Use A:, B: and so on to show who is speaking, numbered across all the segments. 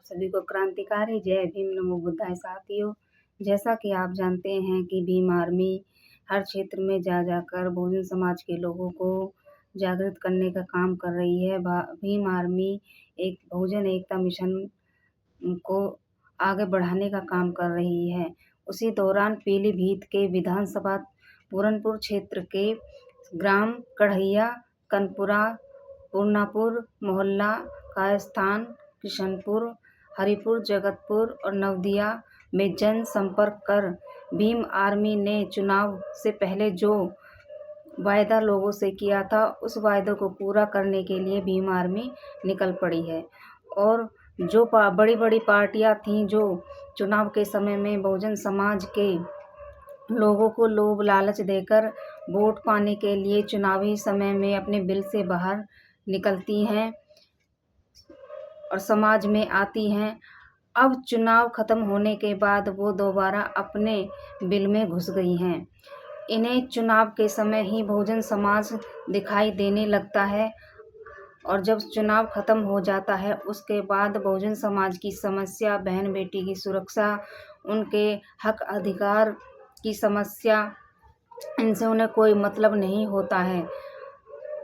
A: सभी को क्रांतिकारी जय भीम नमो बुद्धाय। साथियों, जैसा कि आप जानते हैं कि भीम आर्मी हर क्षेत्र में जा जाकर बहुजन समाज के लोगों को जागृत करने का काम कर रही है। भीम आर्मी एक बहुजन एकता मिशन को आगे बढ़ाने का काम कर रही है। उसी दौरान पीलीभीत के विधानसभा पूरनपुर क्षेत्र के ग्राम कढ़ैया, कनपुरा, पूर्णापुर, मोहल्ला, कायस्थान, किशनपुर, हरिपुर, जगतपुर और नवदिया में जन संपर्क कर भीम आर्मी ने चुनाव से पहले जो वायदा लोगों से किया था, उस वायदे को पूरा करने के लिए भीम आर्मी निकल पड़ी है। और जो बड़ी बड़ी पार्टियां थीं, जो चुनाव के समय में बहुजन समाज के लोगों को लोभ लालच देकर वोट पाने के लिए चुनावी समय में अपने बिल से बाहर निकलती हैं और समाज में आती हैं, अब चुनाव खत्म होने के बाद वो दोबारा अपने बिल में घुस गई हैं। इन्हें चुनाव के समय ही बहुजन समाज दिखाई देने लगता है और जब चुनाव खत्म हो जाता है उसके बाद बहुजन समाज की समस्या, बहन बेटी की सुरक्षा, उनके हक अधिकार की समस्या, इनसे उन्हें कोई मतलब नहीं होता है।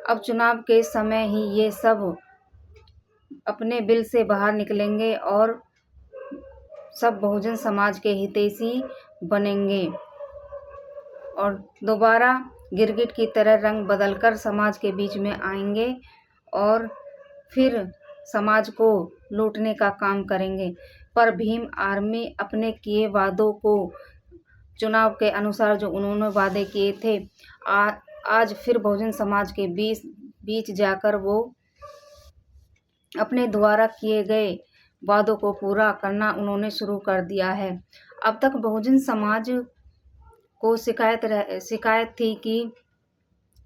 A: अब चुनाव के समय ही ये सब अपने बिल से बाहर निकलेंगे और सब बहुजन समाज के हितैषी बनेंगे और दोबारा गिरगिट की तरह रंग बदलकर समाज के बीच में आएंगे और फिर समाज को लूटने का काम करेंगे। पर भीम आर्मी अपने किए वादों को, चुनाव के अनुसार जो उन्होंने वादे किए थे, आज फिर बहुजन समाज के बीच जाकर वो अपने द्वारा किए गए वादों को पूरा करना उन्होंने शुरू कर दिया है। अब तक बहुजन समाज को शिकायत थी कि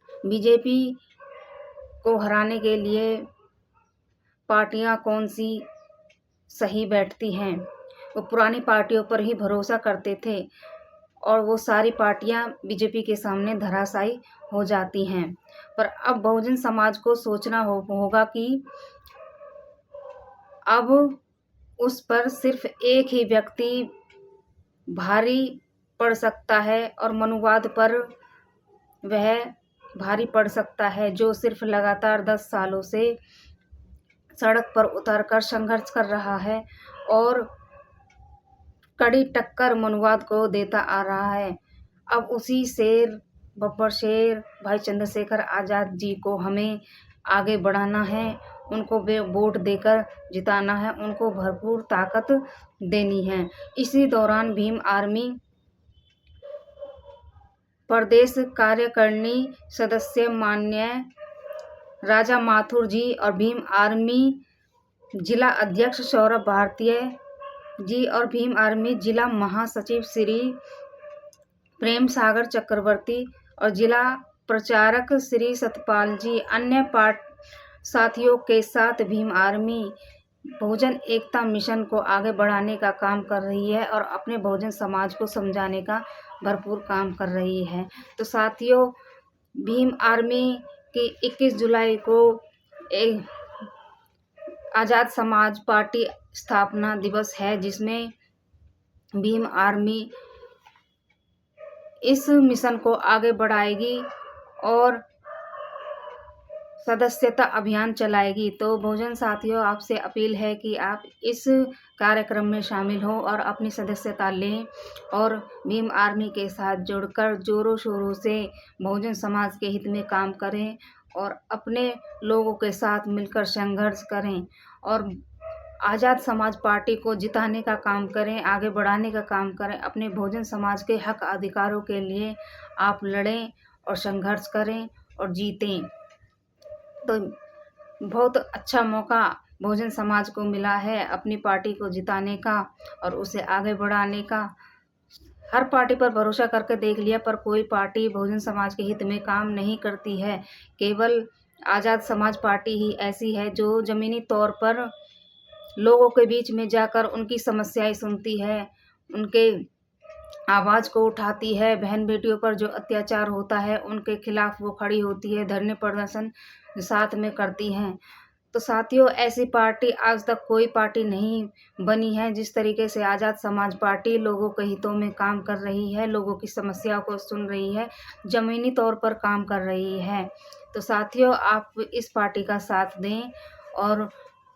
A: बीजेपी को हराने के लिए पार्टियां कौन सी सही बैठती हैं। वो पुरानी पार्टियों पर ही भरोसा करते थे और वो सारी पार्टियां बीजेपी के सामने धराशायी हो जाती हैं। पर अब बहुजन समाज को सोचना होगा कि अब उस पर सिर्फ एक ही व्यक्ति भारी पड़ सकता है और मनुवाद पर वह भारी पड़ सकता है, जो सिर्फ लगातार 10 सालों से सड़क पर उतरकर संघर्ष कर रहा है और कड़ी टक्कर मनुवाद को देता आ रहा है। अब उसी शेर, बब्बर शेर भाई चंद्रशेखर आज़ाद जी को हमें आगे बढ़ाना है, उनको वोट देकर जिताना है, उनको भरपूर ताकत देनी है। इसी दौरान भीम आर्मी प्रदेश कार्यकारिणी सदस्य माननीय राजा माथुर जी और भीम आर्मी जिला अध्यक्ष सौरभ भारतीय जी और भीम आर्मी जिला महासचिव श्री प्रेम सागर चक्रवर्ती और जिला प्रचारक श्री सतपाल जी अन्य साथियों के साथ भीम आर्मी बहुजन एकता मिशन को आगे बढ़ाने का काम कर रही है और अपने बहुजन समाज को समझाने का भरपूर काम कर रही है। तो साथियों, भीम आर्मी की 21 जुलाई को आज़ाद समाज पार्टी स्थापना दिवस है, जिसमें भीम आर्मी इस मिशन को आगे बढ़ाएगी और सदस्यता अभियान चलाएगी। तो बहुजन साथियों, आपसे अपील है कि आप इस कार्यक्रम में शामिल हों और अपनी सदस्यता लें और भीम आर्मी के साथ जुड़कर जोरों शोरों से बहुजन समाज के हित में काम करें और अपने लोगों के साथ मिलकर संघर्ष करें और आज़ाद समाज पार्टी को जिताने का काम करें, आगे बढ़ाने का काम करें। अपने बहुजन समाज के हक अधिकारों के लिए आप लड़ें और संघर्ष करें और जीतें। तो बहुत अच्छा मौका बहुजन समाज को मिला है अपनी पार्टी को जिताने का और उसे आगे बढ़ाने का। हर पार्टी पर भरोसा करके देख लिया, पर कोई पार्टी बहुजन समाज के हित में काम नहीं करती है। केवल आज़ाद समाज पार्टी ही ऐसी है जो ज़मीनी तौर पर लोगों के बीच में जाकर उनकी समस्याएं सुनती है, उनके आवाज़ को उठाती है, बहन बेटियों पर जो अत्याचार होता है उनके खिलाफ वो खड़ी होती है, धरने प्रदर्शन साथ में करती हैं। तो साथियों, ऐसी पार्टी आज तक कोई पार्टी नहीं बनी है जिस तरीके से आज़ाद समाज पार्टी लोगों के हितों में काम कर रही है, लोगों की समस्याओं को सुन रही है, ज़मीनी तौर पर काम कर रही है। तो साथियों, आप इस पार्टी का साथ दें और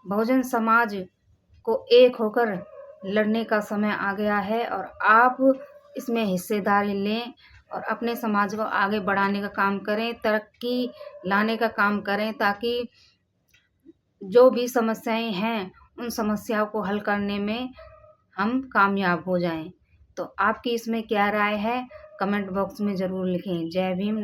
A: बहुजन समाज को एक होकर लड़ने का समय आ गया है और आप इसमें हिस्सेदारी लें और अपने समाज को आगे बढ़ाने का काम करें, तरक्की लाने का काम करें, ताकि जो भी समस्याएं हैं उन समस्याओं को हल करने में हम कामयाब हो जाएं। तो आपकी इसमें क्या राय है, कमेंट बॉक्स में ज़रूर लिखें। जय भीम।